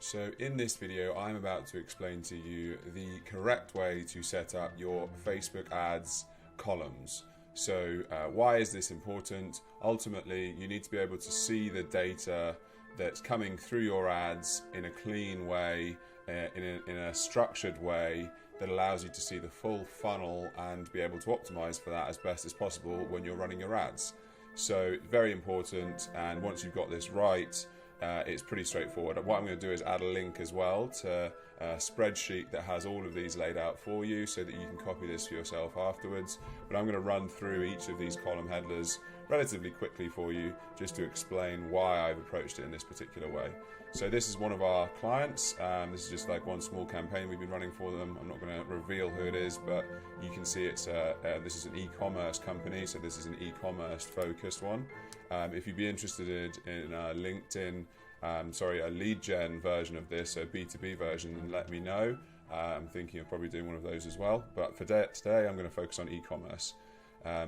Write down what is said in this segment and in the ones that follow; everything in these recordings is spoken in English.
So in this video, I'm about to explain to you the correct way to set up your Facebook ads columns. So why is this important? Ultimately, you need to be able to see the data that's coming through your ads in a clean way, in a structured way that allows you to see the full funnel and be able to optimize for that as best as possible when you're running your ads. So very important, and once you've got this right, it's pretty straightforward. What I'm going to do is add a link as well to a spreadsheet that has all of these laid out for you so that you can copy this for yourself afterwards. But I'm going to run through each of these column headers relatively quickly for you just to explain why I've approached it in this particular way. So this is one of our clients. This is just like one small campaign we've been running for them. I'm not going to reveal who it is, but you can see it's this is an e-commerce company, so this is an e-commerce focused one. If you'd be interested in a LinkedIn, a lead gen version of this, so B2B version, then let me know. I'm thinking of probably doing one of those as well. But for today, I'm going to focus on e-commerce.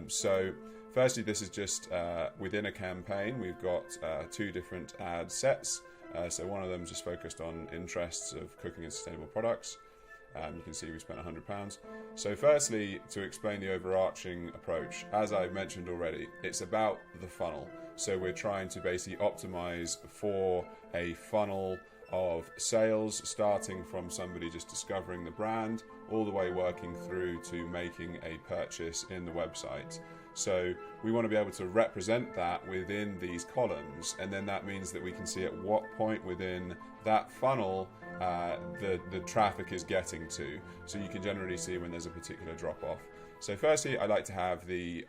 So firstly, this is just within a campaign. We've got two different ad sets. So one of them is just focused on interests of cooking and sustainable products. You can see we spent £100. So firstly, to explain the overarching approach, as I've mentioned already, it's about the funnel. So we're trying to basically optimize for a funnel of sales, starting from somebody just discovering the brand, all the way working through to making a purchase in the website. So we want to be able to represent that within these columns, and then that means that we can see at what point within that funnel the traffic is getting to. So you can generally see when there's a particular drop off. So firstly, I like to have the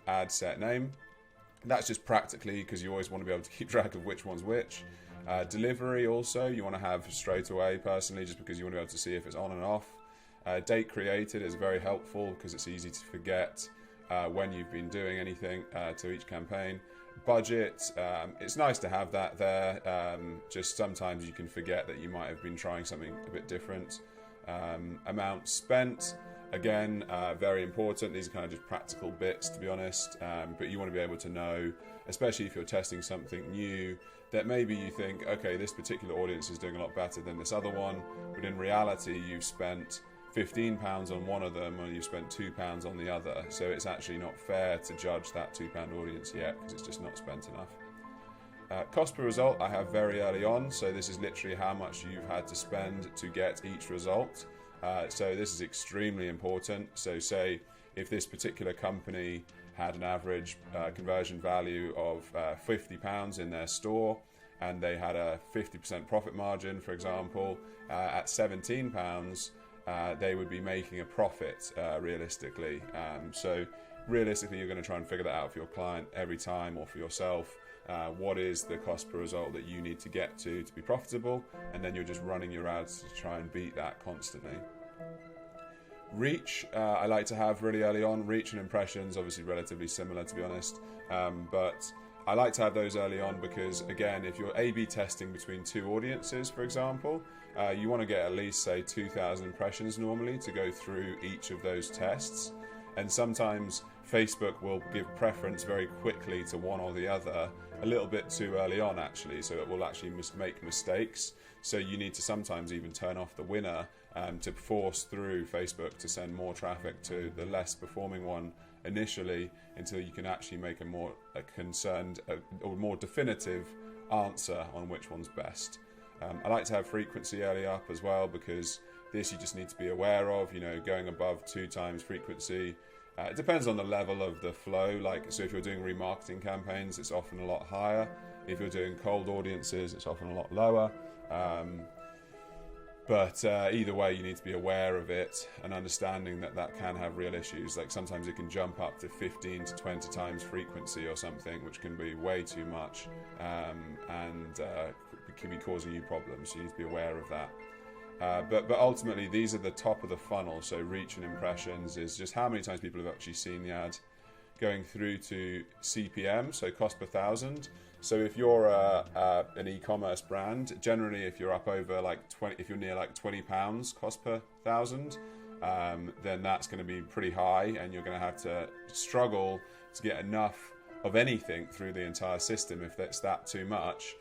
ad set name. That's just practically because you always want to be able to keep track of which one's which. Delivery also you want to have straight away personally, just because you want to be able to see if it's on and off. Date created is very helpful because it's easy to forget when you've been doing anything to each campaign. Budget, it's nice to have that there, just sometimes you can forget that you might have been trying something a bit different. Amount spent, again, very important. These are kind of just practical bits, to be honest, but you want to be able to know, especially if you're testing something new, that maybe you think, okay, this particular audience is doing a lot better than this other one, but in reality you've spent £15 on one of them and you've spent £2 on the other, so it's actually not fair to judge that £2 audience yet because it's just not spent enough. Cost per result I have very early on, so this is literally how much you've had to spend to get each result. So this is extremely important. So say if this particular company had an average conversion value of £50 in their store and they had a 50% profit margin, for example, at £17 they would be making a profit realistically. So realistically you're going to try and figure that out for your client every time, or for yourself. What is the cost per result that you need to get to be profitable, and then you're just running your ads to try and beat that constantly. Reach, I like to have really early on. Reach and impressions, obviously relatively similar, to be honest, but I like to have those early on because, again, if you're A/B testing between two audiences, for example, you want to get at least, say, 2,000 impressions normally to go through each of those tests. And sometimes Facebook will give preference very quickly to one or the other, a little bit too early on actually, so it will actually make mistakes. So you need to sometimes even turn off the winner to force through Facebook to send more traffic to the less performing one initially, until you can actually make a more or more definitive answer on which one's best. I like to have frequency early up as well, because this you just need to be aware of, going above 2 times frequency. It depends on the level of the flow, so if you're doing remarketing campaigns, it's often a lot higher. If you're doing cold audiences, it's often a lot lower. But either way, you need to be aware of it and understanding that can have real issues. Like sometimes it can jump up to 15 to 20 times frequency or something, which can be way too much, and can be causing you problems. So you need to be aware of that. But ultimately, these are the top of the funnel. So reach and impressions is just how many times people have actually seen the ad, going through to CPM, so cost per thousand. So if you're an e-commerce brand, generally if you're up over if you're near £20 cost per thousand, then that's going to be pretty high, and you're going to have to struggle to get enough of anything through the entire system if that's that too much.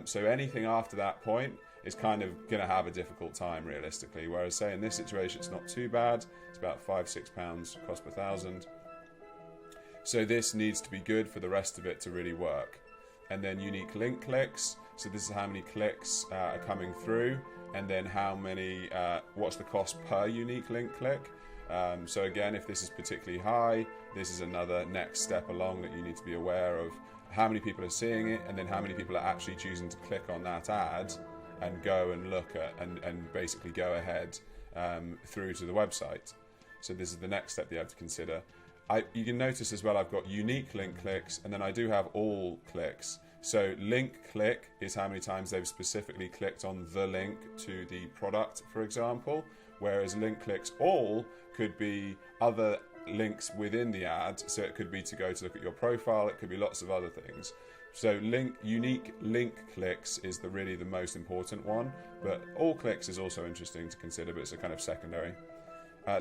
So anything after that point is kind of going to have a difficult time realistically. Whereas say in this situation, it's not too bad. It's about £5-6 cost per thousand. So this needs to be good for the rest of it to really work. And then unique link clicks. So this is how many clicks are coming through, and then how many, what's the cost per unique link click. So again, if this is particularly high, this is another next step along that you need to be aware of. How many people are seeing it, and then how many people are actually choosing to click on that ad and go and look at and basically go ahead through to the website. So this is the next step that you have to consider. You can notice as well I've got unique link clicks, and then I do have all clicks. So link click is how many times they've specifically clicked on the link to the product, for example, whereas link clicks all could be other links within the ad. So it could be to go to look at your profile, it could be lots of other things. So unique link clicks is really the most important one, but all clicks is also interesting to consider, but it's a kind of secondary.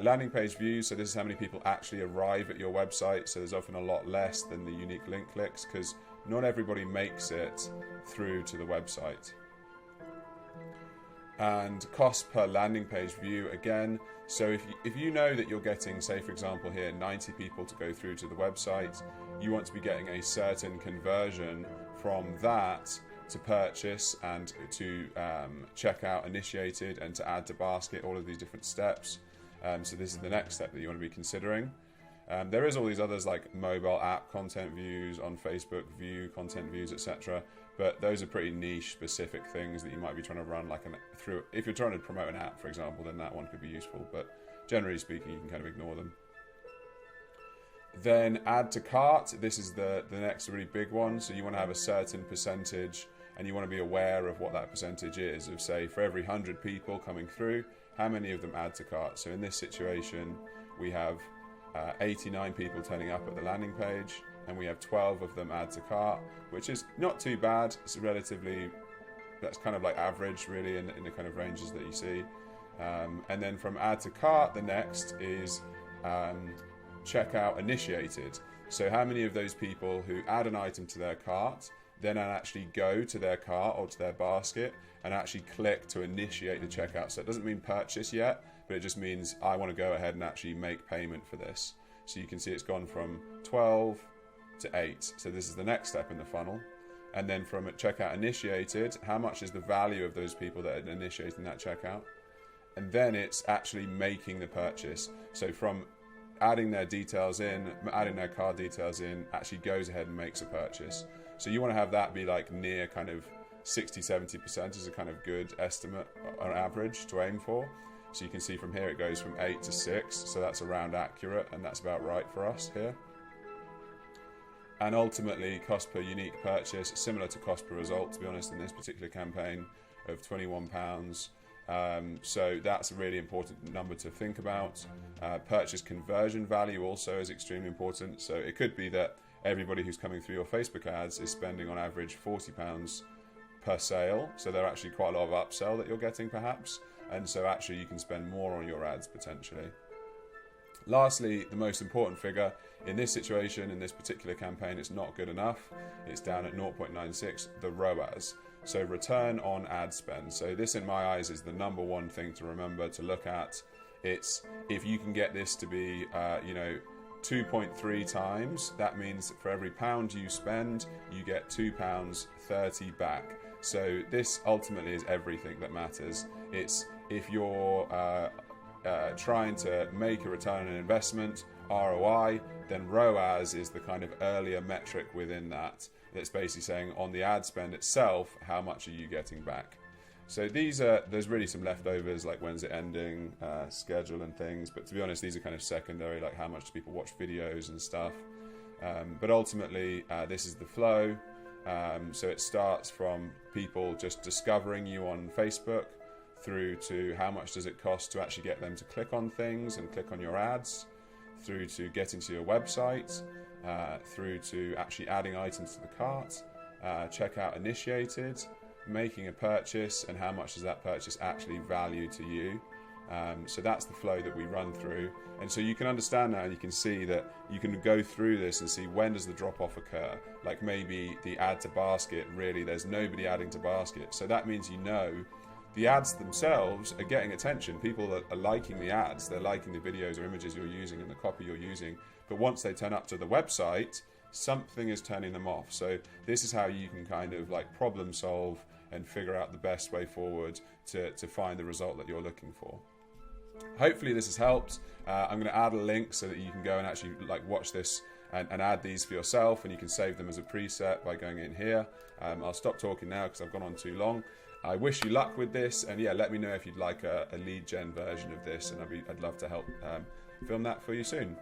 Landing page views, so this is how many people actually arrive at your website. So there's often a lot less than the unique link clicks because not everybody makes it through to the website. And cost per landing page view again. So if you know that you're getting, say for example here, 90 people to go through to the website, you want to be getting a certain conversion from that to purchase and to checkout initiated and to add to basket, all of these different steps. So this is the next step that you want to be considering. There is all these others like mobile app content views, on Facebook view content views, etc. But those are pretty niche specific things that you might be trying to run through. If you're trying to promote an app, for example, then that one could be useful. But generally speaking, you can kind of ignore them. Then add to cart. This is the next really big one. So you want to have a certain percentage, and you want to be aware of what that percentage is. Of say for every 100 people coming through, how many of them add to cart? So in this situation, we have 89 people turning up at the landing page, and we have 12 of them add to cart, which is not too bad. It's relatively, that's kind of like average really in the kind of ranges that you see. And then from add to cart, the next is checkout initiated. So how many of those people who add an item to their cart then actually go to their cart or to their basket and actually click to initiate the checkout. So it doesn't mean purchase yet, but it just means I want to go ahead and actually make payment for this. So you can see it's gone from 12 to 8. So this is the next step in the funnel. And then from checkout initiated, how much is the value of those people that are initiating that checkout? And then it's actually making the purchase. So from adding their details in, adding their card details in, actually goes ahead and makes a purchase. So you want to have that be like near kind of 60-70% is a kind of good estimate on average to aim for. So you can see from here it goes from 8 to 6, so that's around accurate, and that's about right for us here. And ultimately, cost per unique purchase, similar to cost per result, to be honest, in this particular campaign of £21. So that's a really important number to think about. Purchase conversion value also is extremely important. So it could be that everybody who's coming through your Facebook ads is spending on average £40 per sale. So they're actually quite a lot of upsell that you're getting perhaps. And so actually you can spend more on your ads potentially. Lastly, the most important figure in this situation, in this particular campaign, it's not good enough. It's down at 0.96, the ROAS. So return on ad spend. So this in my eyes is the number one thing to remember to look at. It's if you can get this to be 2.3 times, that means that for every £1 you spend, you get £2.30 back. So this ultimately is everything that matters. It's if you're trying to make a return on investment, ROI, then ROAS is the kind of earlier metric within that. That's basically saying on the ad spend itself, how much are you getting back? So there's really some leftovers like when's it ending, schedule and things, but to be honest, these are kind of secondary, like how much do people watch videos and stuff. But ultimately, this is the flow. So it starts from people just discovering you on Facebook through to how much does it cost to actually get them to click on things and click on your ads, through to getting to your website, through to actually adding items to the cart, checkout initiated, making a purchase, and how much does that purchase actually value to you. So that's the flow that we run through. And so you can understand now, and you can see that you can go through this and see when does the drop off occur. Like maybe the add to basket, really there's nobody adding to basket. So that means, you know, the ads themselves are getting attention. People are liking the ads, they're liking the videos or images you're using and the copy you're using. But once they turn up to the website, something is turning them off. So this is how you can kind of like problem solve and figure out the best way forward to find the result that you're looking for. Hopefully this has helped. I'm going to add a link so that you can go and actually like watch this and add these for yourself, and you can save them as a preset by going in here. I'll stop talking now because I've gone on too long. I wish you luck with this, and yeah, let me know if you'd like a lead gen version of this, and I'd love to help film that for you soon.